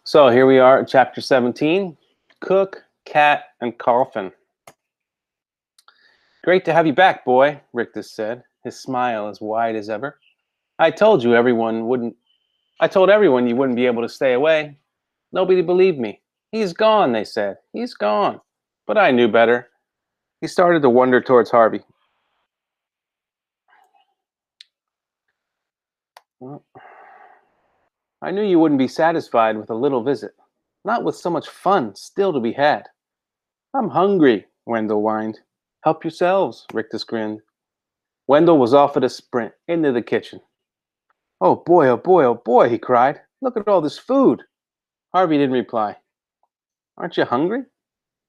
So here we are at chapter 17, Cook, Cat, and Coffin. Great to have you back, boy, Rictus said, his smile as wide as ever. I told everyone you wouldn't be able to stay away. Nobody believed me. He's gone, they said. He's gone. But I knew better. He started to wander towards Harvey. Well, I knew you wouldn't be satisfied with a little visit. Not with so much fun still to be had. I'm hungry, Wendell whined. Help yourselves, Rictus grinned. Wendell was off at a sprint into the kitchen. Oh boy, oh boy, oh boy, he cried. Look at all this food. Harvey didn't reply. Aren't you hungry?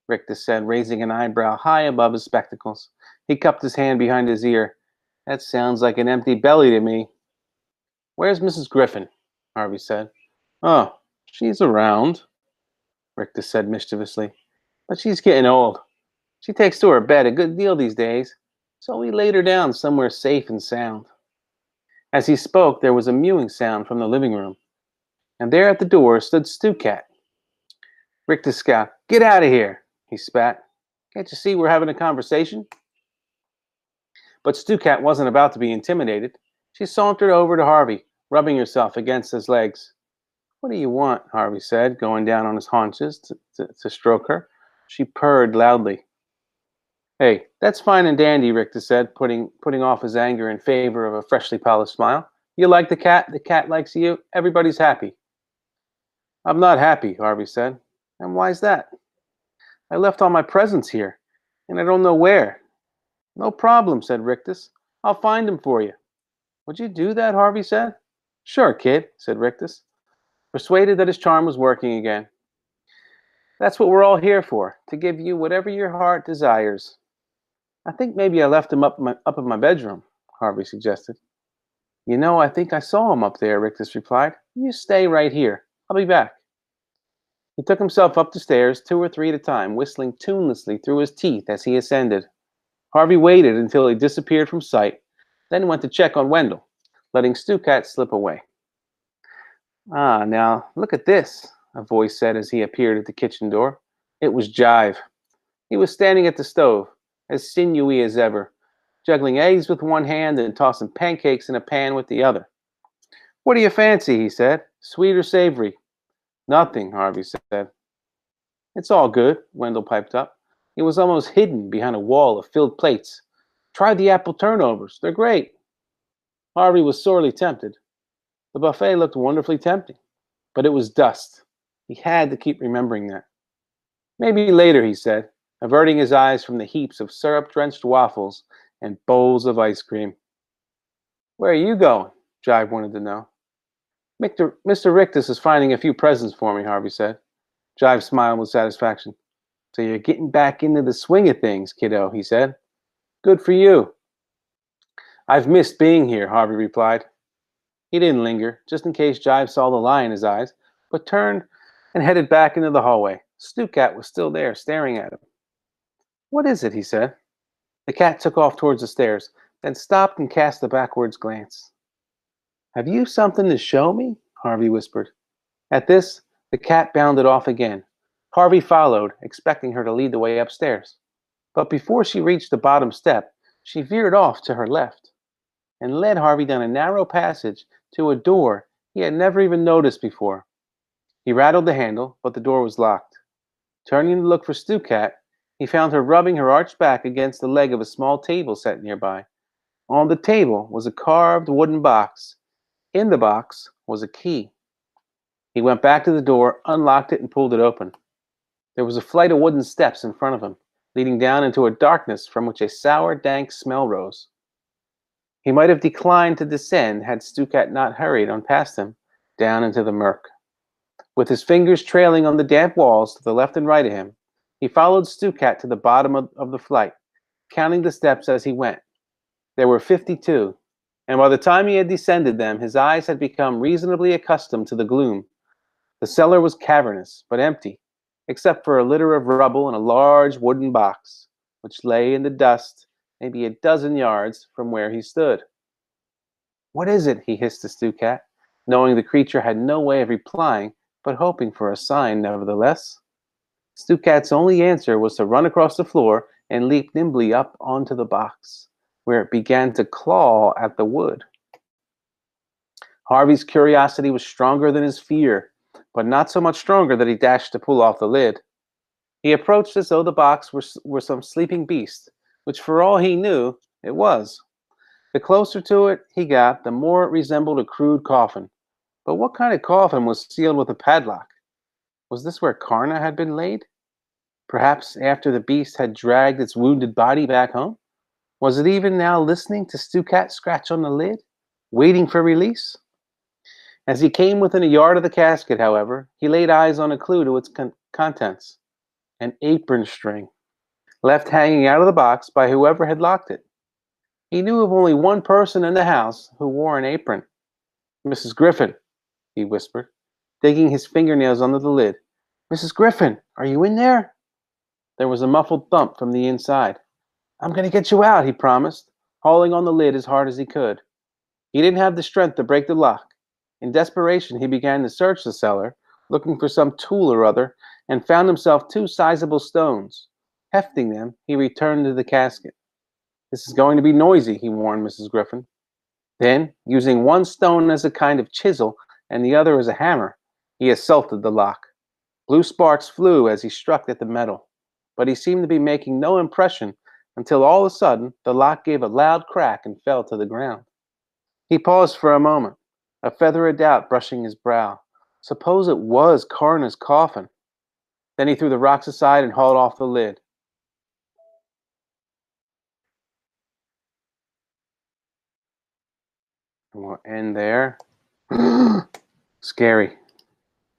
Rictus said, raising an eyebrow high above his spectacles. He cupped his hand behind his ear. That sounds like an empty belly to me. Where's Mrs. Griffin? Harvey said. Oh, she's around, Rictus said mischievously. But she's getting old. She takes to her bed a good deal these days, so we laid her down somewhere safe and sound. As he spoke, there was a mewing sound from the living room, and there at the door stood Stu-Cat. Rictus scowled. Get out of here, he spat. Can't you see we're having a conversation? But Stu-Cat wasn't about to be intimidated. She sauntered over to Harvey, rubbing herself against his legs. What do you want? Harvey said, going down on his haunches to stroke her. She purred loudly. Hey, that's fine and dandy, Rictus said, putting off his anger in favor of a freshly polished smile. You like the cat likes you, everybody's happy. I'm not happy, Harvey said. And why's that? I left all my presents here, and I don't know where. No problem, said Rictus. I'll find them for you. Would you do that? Harvey said. Sure, kid, said Rictus, persuaded that his charm was working again. That's what we're all here for, to give you whatever your heart desires. I think maybe I left him up in my bedroom, Harvey suggested. You know, I think I saw him up there, Rictus replied. You stay right here. I'll be back. He took himself up the stairs 2 or 3 at a time, whistling tunelessly through his teeth as he ascended. Harvey waited until he disappeared from sight, then went to check on Wendell, letting Stu-Cat slip away. Ah, now, look at this, a voice said as he appeared at the kitchen door. It was Jive. He was standing at the stove, as sinewy as ever, juggling eggs with one hand and tossing pancakes in a pan with the other. What do you fancy, he said, sweet or savory? Nothing, Harvey said. It's all good, Wendell piped up. He was almost hidden behind a wall of filled plates. Try the apple turnovers, they're great. Harvey was sorely tempted. The buffet looked wonderfully tempting, but it was dust. He had to keep remembering that. Maybe later, he said, averting his eyes from the heaps of syrup-drenched waffles and bowls of ice cream. Where are you going? Jive wanted to know. Mr. Rictus is finding a few presents for me, Harvey said. Jive smiled with satisfaction. So you're getting back into the swing of things, kiddo, he said. Good for you. I've missed being here, Harvey replied. He didn't linger, just in case Jive saw the lie in his eyes, but turned and headed back into the hallway. Stu-Cat was still there, staring at him. What is it? He said. The cat took off towards the stairs, then stopped and cast a backwards glance. Have you something to show me? Harvey whispered. At this, the cat bounded off again. Harvey followed, expecting her to lead the way upstairs. But before she reached the bottom step, she veered off to her left and led Harvey down a narrow passage to a door he had never even noticed before. He rattled the handle, but the door was locked. Turning to look for Stu-Cat, he found her rubbing her arched back against the leg of a small table set nearby. On the table was a carved wooden box. In the box was a key. He went back to the door, unlocked it, and pulled it open. There was a flight of wooden steps in front of him, leading down into a darkness from which a sour, dank smell rose. He might have declined to descend had Stu-Cat not hurried on past him, down into the murk. With his fingers trailing on the damp walls to the left and right of him, he followed Stu-Cat to the bottom of the flight, counting the steps as he went. There were 52, and by the time he had descended them, his eyes had become reasonably accustomed to the gloom. The cellar was cavernous, but empty, except for a litter of rubble and a large wooden box, which lay in the dust maybe a dozen yards from where he stood. What is it? He hissed to Stu-Cat, knowing the creature had no way of replying but hoping for a sign nevertheless. Stucat's only answer was to run across the floor and leap nimbly up onto the box, where it began to claw at the wood. Harvey's curiosity was stronger than his fear, but not so much stronger that he dashed to pull off the lid. He approached as though the box were some sleeping beast, which for all he knew, it was. The closer to it he got, the more it resembled a crude coffin. But what kind of coffin was sealed with a padlock? Was this where Karna had been laid? Perhaps after the beast had dragged its wounded body back home? Was it even now listening to Stucat scratch on the lid, waiting for release? As he came within a yard of the casket, however, he laid eyes on a clue to its contents: an apron string, left hanging out of the box by whoever had locked it. He knew of only one person in the house who wore an apron. "Mrs. Griffin," he whispered, digging his fingernails under the lid. "Mrs. Griffin, are you in there?" There was a muffled thump from the inside. "I'm going to get you out," he promised, hauling on the lid as hard as he could. He didn't have the strength to break the lock. In desperation, he began to search the cellar, looking for some tool or other, and found himself two sizable stones. Hefting them, he returned to the casket. "This is going to be noisy," he warned Mrs. Griffin. Then, using one stone as a kind of chisel and the other as a hammer, he assaulted the lock. Blue sparks flew as he struck at the metal, but he seemed to be making no impression until all of a sudden the lock gave a loud crack and fell to the ground. He paused for a moment, a feather of doubt brushing his brow. Suppose it was Karna's coffin? Then he threw the rocks aside and hauled off the lid. And we'll end there. Scary.